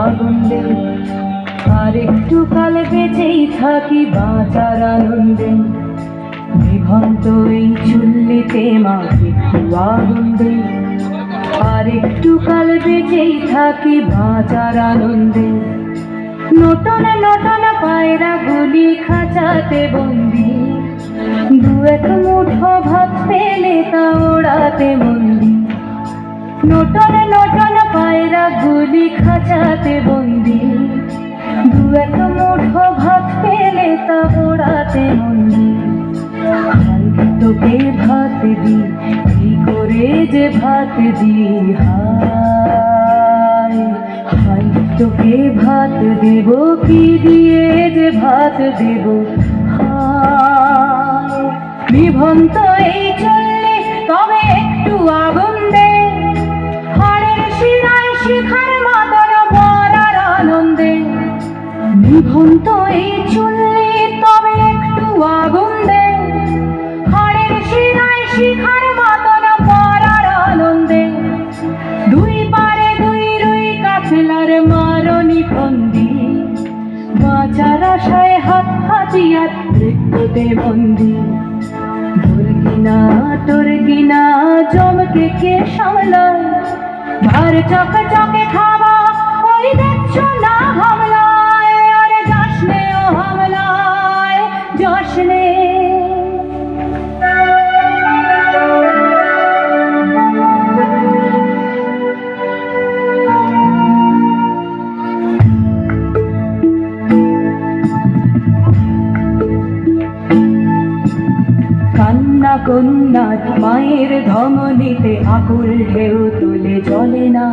আগুন দে, আর একটু কাল বেঁচেই থাকি বাঁচার আনন্দে। নিভন্ত এই চুল্লিতে মা একটু আগুন দে, আর একটু কাল বেঁচেই থাকি বাঁচার আনন্দে। নতুন নতুন পায়রা গুলি খাঁচাতে বন্দি, দু এক মুঠো ভাত পেলে তা ওড়াতে মন্দি। নতুন নতুন পায়রা গুলি খাঁচাতে বন্দি, দু এক মুঠো ভাত পেলে তা ওড়াতে মন্দি। তোকে ভাত দি, কি করে যে ভাত দি, হায় হায় তোকে ভাত দেব, কি দিয়ে যে ভাত দেব, হায়। নিভন্ত এই চললে তবে একটু আগুন দে, হাড়ের শিরায় শিখার মাতন মরার আনন্দে। নিভন্ত এই চললে তবে একটু আগুন দে, হাড়ের শিরায় শিখার মাতন মরার আনন্দে। দুই পারে দুই রুই কাফেলার মারণি ফন্দি, বাঁচার আশায় হাত হাতিয়ার মৃত্যুতে বন্দি। তোর কিনা জমকে কে সামলায়, ভার চকে চকে খাওয়া ওই দেখছো না হামলায়। আরে যাসনে ও হামলায় যাসনে। কান্না কন্যার মায়ের ধমনীতে আকুল ঢেউ তুলে চলে না,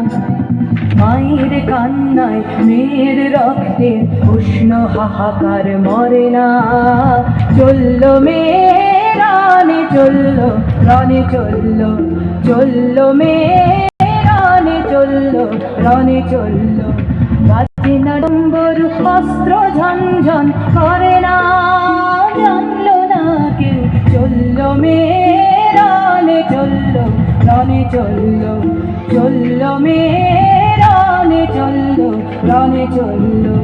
মায়ের কান্নায় মেয়ের রক্তে উষ্ণ হাহাকার মরে না। চললো মেয়ে রানে চললো, রানে চললো, চললো মেয়ে রানে চললো, রানে চললো। বাজে না ডম্বর অস্ত্র ঝনঝন করে না, জানলো না কেউ। চললো মেয়ে রানে চললো, রানে চললো, চললো মেয়ে রানে চললো, রানে চললো।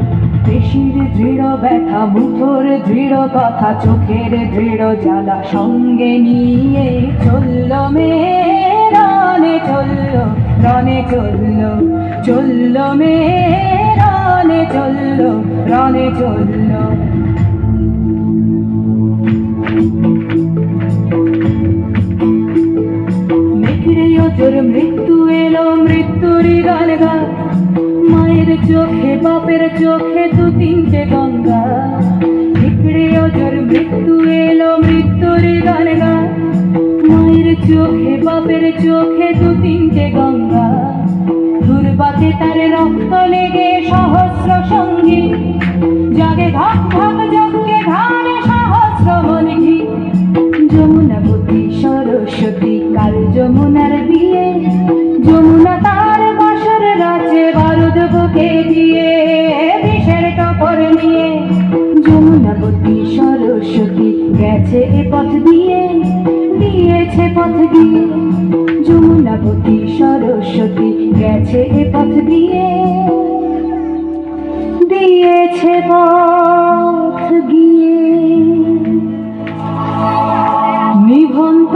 পেশির দৃঢ় ব্যথা, মুঠোর দৃঢ় কথা, চোখের দৃঢ় জ্বালা সঙ্গে নিয়ে চললো মেয়ে রানে চললো, রানে চললো, চললো মেয়ে রানে চললো, রানে চললো। তোর মৃত্যু এলো, মৃত্যুরই গান গা, মায়ের চোখে বাপের চোখে দু তিনটে গঙ্গা। বিগড়ে তোর মৃত্যু এলো, মৃত্যুরই গান গা, মায়ের চোখে বাপের চোখে দু তিনটে গঙ্গা। দুর্বাতে তার রক্ত লেগে সহস্র সঙ্গী, জাগে ধক ধক যজ্ঞে ধারে সহস্র মনঘি। যমুনাবতী সরস্বতী কাল যমুনার বিয়ে, যমুনা তার বাসর রাজে বারুদ বুকে দিয়ে, বিষের টপর নিয়ে। যমুনাবতী সরস্বতী গেছে এ পথ দিয়ে, দিয়েছে পথ দিয়ে। যমুনাবতী সরস্বতী গেছে এ পথ দিয়ে, দিয়েছে পথ গিয়ে। নিভন্ত